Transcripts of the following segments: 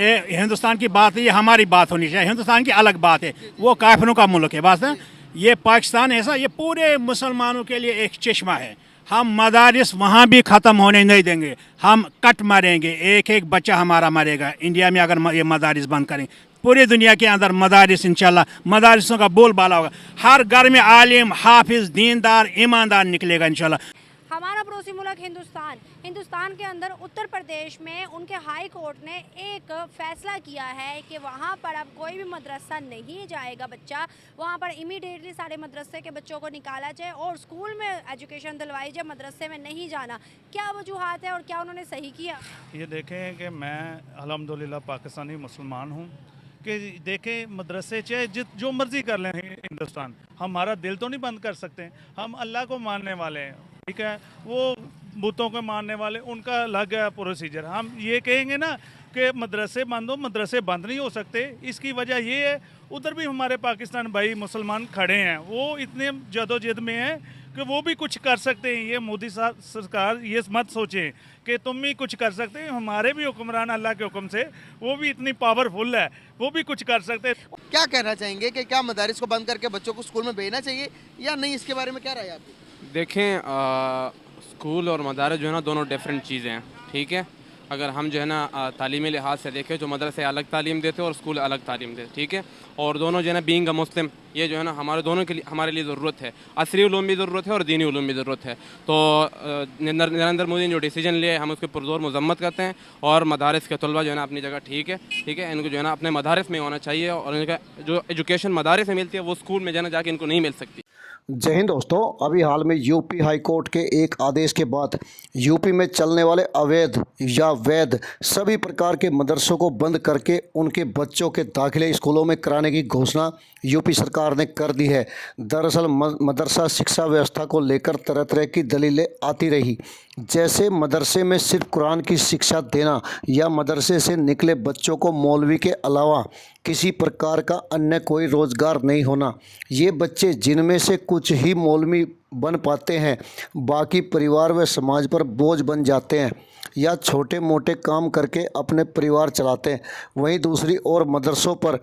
हिंदुस्तान की बात है, ये हमारी बात होनी चाहिए। हिंदुस्तान की अलग बात है, वो काफिरों का मुल्क है बस ना। ये पाकिस्तान ऐसा, ये पूरे मुसलमानों के लिए एक चश्मा है। हम मदारिस वहाँ भी ख़त्म होने नहीं देंगे, हम कट मरेंगे, एक एक बच्चा हमारा मरेगा इंडिया में अगर ये मदारिस बंद करें। पूरी दुनिया के अंदर मदारिस इंशाल्लाह मदारिसों का बोलबाला होगा। हर घर में आलिम, हाफिज, दीनदार, ईमानदार निकलेगा इंशाल्लाह। हमारा पड़ोसी मुल्क हिंदुस्तान के अंदर उत्तर प्रदेश में उनके हाई कोर्ट ने एक फ़ैसला किया है कि वहाँ पर अब कोई भी मदरसा नहीं जाएगा बच्चा, वहाँ पर इमीडिएटली सारे मदरसे के बच्चों को निकाला जाए और स्कूल में एजुकेशन दिलवाई जाए, मदरसे में नहीं जाना। क्या वजूहात है और क्या उन्होंने सही किया? ये देखें कि मैं अल्हम्दुलिल्लाह पाकिस्तानी मुसलमान हूँ कि देखें मदरसे चाहे जो मर्ज़ी कर लें हिंदुस्तान, हमारा दिल तो नहीं बंद कर सकते। हम अल्लाह को मानने वाले हैं, ठीक है, वो बुतों को मानने वाले, उनका अलग है प्रोसीजर। हम ये कहेंगे ना कि मदरसे बंद हो, मदरसे बंद नहीं हो सकते। इसकी वजह ये है उधर भी हमारे पाकिस्तान भाई मुसलमान खड़े हैं, वो इतने जदोजहद में हैं कि वो भी कुछ कर सकते हैं। ये मोदी सरकार ये मत सोचें कि तुम भी कुछ कर सकते हैं। हमारे भी हुक्मरान अल्लाह के हुक्म से वो भी इतनी पावरफुल है, वो भी कुछ कर सकते हैं। क्या कहना चाहेंगे कि क्या मदारिस को बंद करके बच्चों को स्कूल में भेजना चाहिए या नहीं, इसके बारे में क्या राय है आपकी? देखें, स्कूल और मदारस जो है ना दोनों डिफरेंट चीज़ें हैं, ठीक है। अगर हम जो है ना तालीमी लिहाज से देखें तो मदरसे अलग तालीम देते हैं और स्कूल अलग तालीम देते, ठीक है। और दोनों जो है ना बीइंग अ मुस्लिम, ये जो है ना हमारे दोनों के लिए हमारे लिए ज़रूरत है। असरी उलूम भी ज़रूरत है और दीनी उलूम भी ज़रूरत है। तो नरेंद्र मोदी ने जो डिसीजन लिया है हम उसके पुरज़ोर मज़म्मत करते हैं। और मदारस के तलबा जो है ना अपनी जगह ठीक है, ठीक है। इनको जो है ना अपने मदारस में होना चाहिए और इनका जो एजुकेशन मदारस में मिलती है वो स्कूल में जाना जाके इनको नहीं मिल सकती। जय हिंद दोस्तों, अभी हाल में यूपी हाई कोर्ट के एक आदेश के बाद यूपी में चलने वाले अवैध या वैध सभी प्रकार के मदरसों को बंद करके उनके बच्चों के दाखिले स्कूलों में कराने की घोषणा यूपी सरकार ने कर दी है। दरअसल मदरसा शिक्षा व्यवस्था को लेकर तरह तरह की दलीलें आती रही, जैसे मदरसे में सिर्फ कुरान की शिक्षा देना या मदरसे से निकले बच्चों को मौलवी के अलावा किसी प्रकार का अन्य कोई रोज़गार नहीं होना। ये बच्चे जिनमें से कुछ ही मौलवी बन पाते हैं, बाकी परिवार व समाज पर बोझ बन जाते हैं या छोटे मोटे काम करके अपने परिवार चलाते हैं। वहीं दूसरी ओर मदरसों पर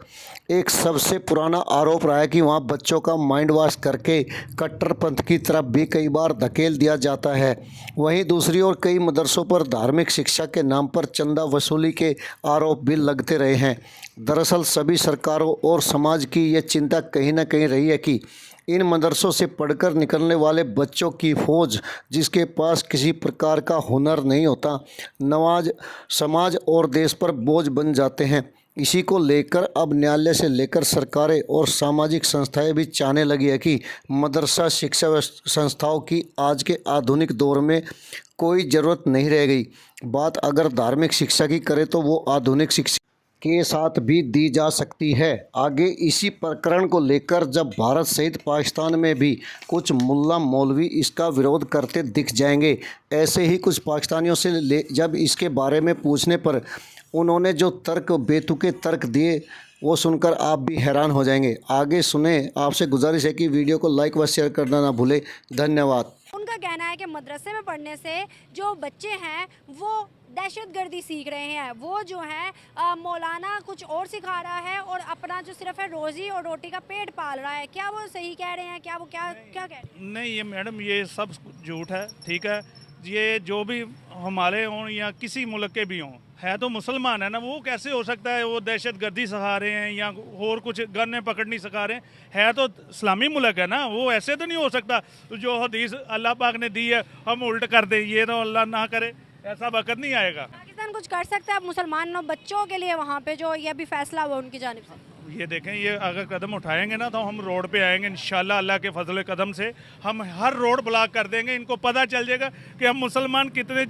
एक सबसे पुराना आरोप रहा है कि वहाँ बच्चों का माइंड वॉश करके कट्टरपंथ की तरफ भी कई बार धकेल दिया जाता है। वहीं दूसरी ओर कई मदरसों पर धार्मिक शिक्षा के नाम पर चंदा वसूली के आरोप भी लगते रहे हैं। दरअसल सभी सरकारों और समाज की ये चिंता कहीं ना कहीं रही है कि इन मदरसों से पढ़कर निकलने वाले बच्चों की फ़ौज, जिसके पास किसी प्रकार का हुनर नहीं होता, नवाज समाज और देश पर बोझ बन जाते हैं। इसी को लेकर अब न्यायालय से लेकर सरकारें और सामाजिक संस्थाएं भी चाहने लगी है कि मदरसा शिक्षा संस्थाओं की आज के आधुनिक दौर में कोई ज़रूरत नहीं रह गई। बात अगर धार्मिक शिक्षा की करें तो वो आधुनिक शिक्षा के साथ भी दी जा सकती है। आगे इसी प्रकरण को लेकर जब भारत सहित पाकिस्तान में भी कुछ मुल्ला मौलवी इसका विरोध करते दिख जाएंगे, ऐसे ही कुछ पाकिस्तानियों से जब इसके बारे में पूछने पर उन्होंने जो बेतुके तर्क दिए वो सुनकर आप भी हैरान हो जाएंगे। आगे सुने। आपसे गुजारिश है कि वीडियो को लाइक व शेयर करना ना भूले। धन्यवाद। उनका कहना है कि मदरसे में पढ़ने से जो बच्चे हैं वो दहशतगर्दी सीख रहे हैं, वो जो है मौलाना कुछ और सिखा रहा है और अपना जो सिर्फ है रोज़ी और रोटी का पेट पाल रहा है। क्या वो सही कह रहे हैं? क्या वो क्या कह रहे हैं? नहीं, ये मैडम ये सब झूठ है, ठीक है। ये जो भी हमारे हों या किसी मुल्क के भी हों, है तो मुसलमान है ना, वो कैसे हो सकता है वो दहशतगर्दी सिखा रहे हैं या और कुछ गन्ने पकड़नी सिखा रहे हैं? है तो इस्लामी मुल्क है ना, वो ऐसे तो नहीं हो सकता जो हदीस अल्लाह पाक ने दी है हम उल्ट कर दें। ये तो अल्लाह ना करे, ऐसा वक्त नहीं आएगा। पाकिस्तान कुछ कर सकता है मुसलमानों बच्चों के लिए वहाँ पे जो ये भी फैसला हुआ उनकी जानिब से? ये देखें, ये अगर कदम उठाएंगे ना तो हम रोड पे आएंगे इंशाल्लाह। अल्लाह के फजल कदम से हम हर रोड ब्लॉक कर देंगे। इनको पता चल जाएगा कि हम मुसलमान कितने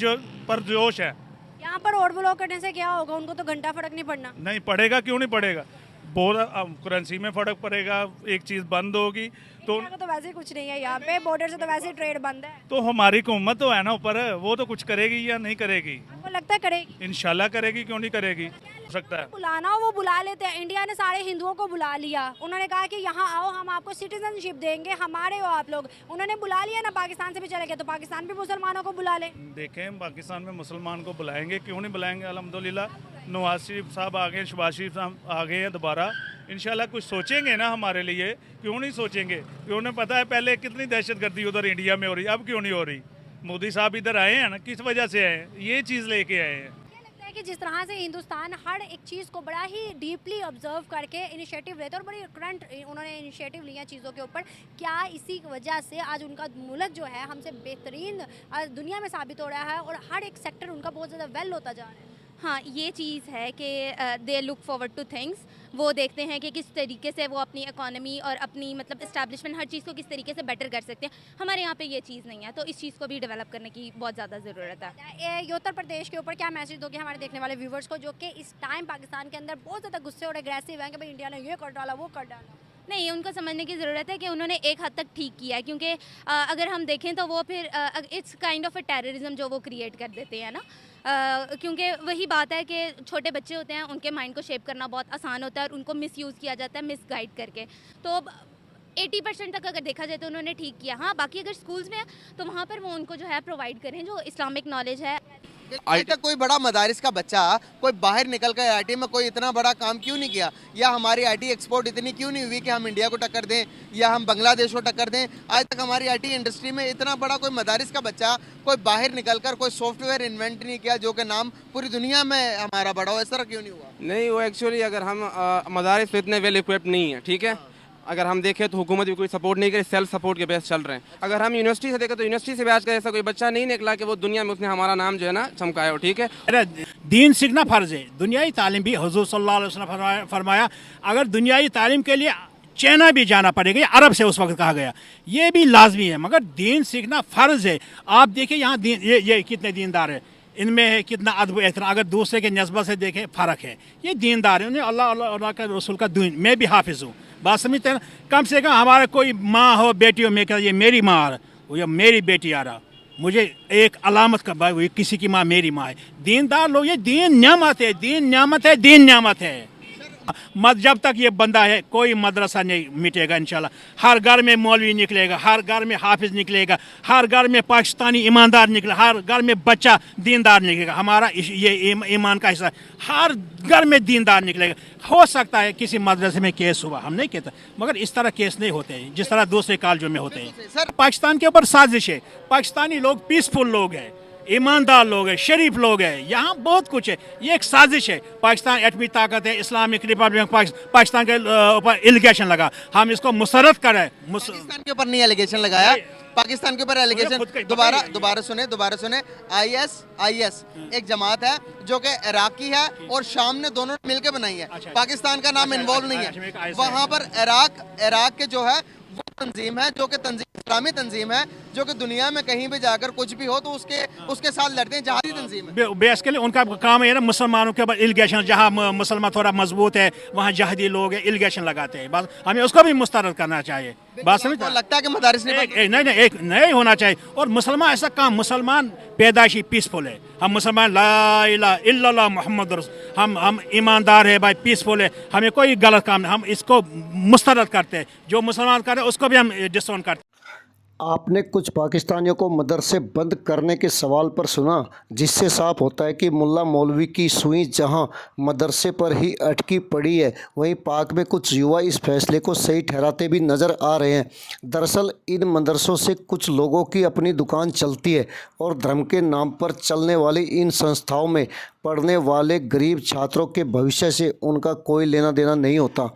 परजोश हैं। यहाँ पर रोड ब्लॉक करने से क्या होगा? उनको तो घंटा फर्क नहीं पड़ना। नहीं पड़ेगा, क्यों नहीं पड़ेगा? बहुत करेंसी में फ़र्क पड़ेगा, एक चीज़ बंद होगी तो वैसे ही कुछ नहीं है यहाँ पे, बॉर्डर से तो वैसे ही ट्रेड बंद है। तो हमारी हुकूमत तो है ना ऊपर, वो तो कुछ करेगी या नहीं करेगी? आपको लगता है करेगी? इंशाल्लाह करेगी, क्यों नहीं करेगी, हो सकता है। बुलाना हो वो बुला लेते हैं। इंडिया ने सारे हिंदुओं को बुला लिया, उन्होंने कहा कि यहाँ आओ हम आपको सिटीजनशिप देंगे, हमारे हो आप लोग। उन्होंने बुला लिया ना, पाकिस्तान से भी चले गए तो पाकिस्तान भी मुसलमानों को बुला ले। देखें, पाकिस्तान में मुसलमान को बुलाएंगे, क्यों नहीं बुलाएंगे। अल्हम्दुलिल्लाह नवाज शरीफ साहब आ गए, शहबाज शरीफ साहब आ गए हैं दोबारा, इंशाल्लाह कुछ सोचेंगे ना हमारे लिए। क्यों नहीं सोचेंगे? क्यों उन्हें पता है पहले कितनी दहशतगर्दी उधर इंडिया में हो रही, अब क्यों नहीं हो रही। मोदी साहब इधर आए हैं ना, किस वजह से आए हैं, ये चीज़ लेके आए हैं। मुझे लगता है कि जिस तरह से हिंदुस्तान हर एक चीज़ को बड़ा ही डीपली ऑब्जर्व करके इनिशिएटिव लेते हैं और बड़ी करंट उन्होंने इनिशिएटिव लिया चीज़ों के ऊपर, क्या इसी वजह से आज उनका मुल्क जो है हमसे बेहतरीन दुनिया में साबित हो रहा है और हर एक सेक्टर उनका बहुत ज़्यादा वेल होता जा रहा है? हाँ, ये चीज़ है कि they look forward two things. वो देखते हैं कि किस तरीके से वो अपनी इकोनॉमी और अपनी मतलब इस्टेब्लिशमेंट हर चीज़ को किस तरीके से बेटर कर सकते हैं। हमारे यहाँ पे ये चीज़ नहीं है, तो इस चीज़ को भी डेवलप करने की बहुत ज़्यादा ज़रूरत है। ये उत्तर प्रदेश के ऊपर क्या मैसेज दोगे हमारे देखने वाले व्यूवर्स को, जो कि इस टाइम पाकिस्तान के अंदर बहुत ज़्यादा गुस्से और एग्रेसिव हैं कि भाई इंडिया ने ये कर डाला, वो कर डाला? नहीं, उनको समझने की ज़रूरत है कि उन्होंने एक हद तक ठीक किया है, क्योंकि अगर हम देखें तो वो फिर it's kind of a terrorism जो वो क्रिएट कर देते हैं ना। क्योंकि वही बात है कि छोटे बच्चे होते हैं, उनके माइंड को शेप करना बहुत आसान होता है और उनको मिसयूज़ किया जाता है, मिसगाइड करके। तो 80% तक अगर देखा जाए तो उन्होंने ठीक किया। हाँ, बाकी अगर स्कूल्स में है तो वहाँ पर वो उनको जो है प्रोवाइड करें जो इस्लामिक नॉलेज है। अभी तक कोई बड़ा मदारिस का बच्चा कोई बाहर निकल कर आईटी में कोई इतना बड़ा काम क्यों नहीं किया, या हमारी आईटी एक्सपोर्ट इतनी क्यों नहीं हुई कि हम इंडिया को टक्कर दें या हम बांग्लादेश को टक्कर दें। आज तक हमारी आईटी इंडस्ट्री में इतना बड़ा कोई मदारिस का बच्चा कोई बाहर निकल कर कोई सॉफ्टवेयर इन्वेंट नहीं किया जो कि नाम पूरी दुनिया में हमारा बड़ा हो। इस तरह क्यों नहीं हुआ? नहीं, वो एक्चुअली अगर हम मदारिस तो इतने वेल इक्विप्ड नहीं है, ठीक है। अगर हम देखें तो हुकूमत भी कोई सपोर्ट नहीं करे, सेल्फ सपोर्ट के बेस चल रहे हैं। अगर हम यूनिवर्सिटी से देखें तो यूनिवर्सिटी से भी आज का ऐसा कोई बच्चा नहीं निकला कि वो दुनिया में उसने हमारा नाम जो है ना चमकाया हो, ठीक है। अरे दीन सीखना फ़र्ज़ है, दुनियाई तालीम भी हुज़ूर सल्लल्लाहु अलैहि वसल्लम ने फरमाया अगर दुनियाई तालीम के लिए चाइना भी जाना पड़ेगा, अरब से उस वक्त कहा गया, ये भी लाजमी है, मगर दीन सीखना फ़र्ज़ है। आप देखिए यहाँ दीन ये कितने दीनदार है, इनमें है कितना अदब एहतराम। अगर दूसरे के नस्बत से देखें फ़र्क है, ये दीनदार है, उन्हें अल्लाह के रसूल का दीन। मैं भी हाफिज़ हूँ, बात समझते हैं। कम से कम हमारा कोई माँ हो बेटी हो, मैं कहता ये मेरी माँ आ रहा, ये मेरी बेटी आ रहा, मुझे एक अलामत का भाई किसी की माँ मेरी माँ है। दीनदार लोग, ये दीन न्यामत है, दीन न्यामत है, दीन न्यामत है। जब तक ये बंदा है कोई मदरसा नहीं मिटेगा इंशाल्लाह। हर घर में मौलवी निकलेगा, हर घर में हाफिज निकलेगा, हर घर में पाकिस्तानी ईमानदार निकलेगा, हर घर में बच्चा दीनदार निकलेगा। हमारा ये ईमान का हिस्सा, हर घर में दीनदार निकलेगा। हो सकता है किसी मदरसे में केस हुआ, हम नहीं कहते, मगर इस तरह केस नहीं होते हैं जिस तरह दूसरे कॉलेजों में होते हैं। सर पाकिस्तान के ऊपर साजिश है, पाकिस्तानी लोग पीसफुल लोग हैं, ईमानदार लोग हैं, शरीफ लोग हैं, यहाँ बहुत कुछ है। ये एक साजिश है। पाकिस्तान एटमी ताकत है, इस्लामिक रिपब्लिक पाकिस्तान के ऊपर एलिगेशन लगा, हम इसको मुसरत करें। पाकिस्तान के ऊपर नहीं एलिगेशन लगाया, पाकिस्तान के ऊपर एलिगेशन दोबारा सुने। IS एक जमात है जो कि इराकी है और शाम ने दोनों मिलकर बनाई है। पाकिस्तान का नाम इन्वॉल्व नहीं है वहाँ पर। इराक के जो है वो तंजीम है जो कि इस्लामी तंजीम है, जो कि दुनिया में कहीं भी जाकर कुछ भी हो तो उसके साथ लड़ते हैं, जहादी तंजीम है। बेसिकली उनका काम है ना मुसलमानों के ऊपर इलिगेशन, जहाँ मुसलमान थोड़ा मजबूत है वहाँ जहादी लोग हैं, इलिगेशन लगाते हैं। बस हमें उसको भी मुस्तरद करना चाहिए। बात समझ लगता है कि मदारिस नहीं होना चाहिए। और मुसलमान ऐसा काम, मुसलमान पैदाइशी पीसफुल है। हम मुसलमान ला इलाहा इल्लल्लाह मुहम्मद रसूल, हम ईमानदार है भाई, पीसफुल है, हमें कोई गलत काम नहीं, हम इसको मुस्तरद करते हैं। जो मुसलमान कर रहे हैं उसको भी हम डिसऑन करते हैं। आपने कुछ पाकिस्तानियों को मदरसे बंद करने के सवाल पर सुना, जिससे साफ होता है कि मुल्ला मौलवी की सुई जहां मदरसे पर ही अटकी पड़ी है, वहीं पाक में कुछ युवा इस फैसले को सही ठहराते भी नज़र आ रहे हैं। दरअसल इन मदरसों से कुछ लोगों की अपनी दुकान चलती है और धर्म के नाम पर चलने वाली इन संस्थाओं में पढ़ने वाले गरीब छात्रों के भविष्य से उनका कोई लेना देना नहीं होता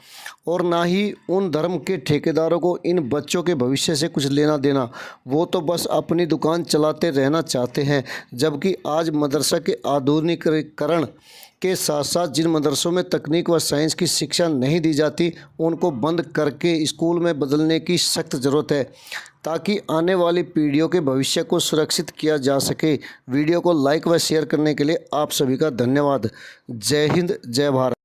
और ना ही उन धर्म के ठेकेदारों को इन बच्चों के भविष्य से कुछ लेना देना। वो तो बस अपनी दुकान चलाते रहना चाहते हैं। जबकि आज मदरसा के आधुनिकीकरण के साथ साथ जिन मदरसों में तकनीक व साइंस की शिक्षा नहीं दी जाती, उनको बंद करके स्कूल में बदलने की सख्त ज़रूरत है ताकि आने वाली पीढ़ियों के भविष्य को सुरक्षित किया जा सके। वीडियो को लाइक व शेयर करने के लिए आप सभी का धन्यवाद। जय हिंद, जय भारत।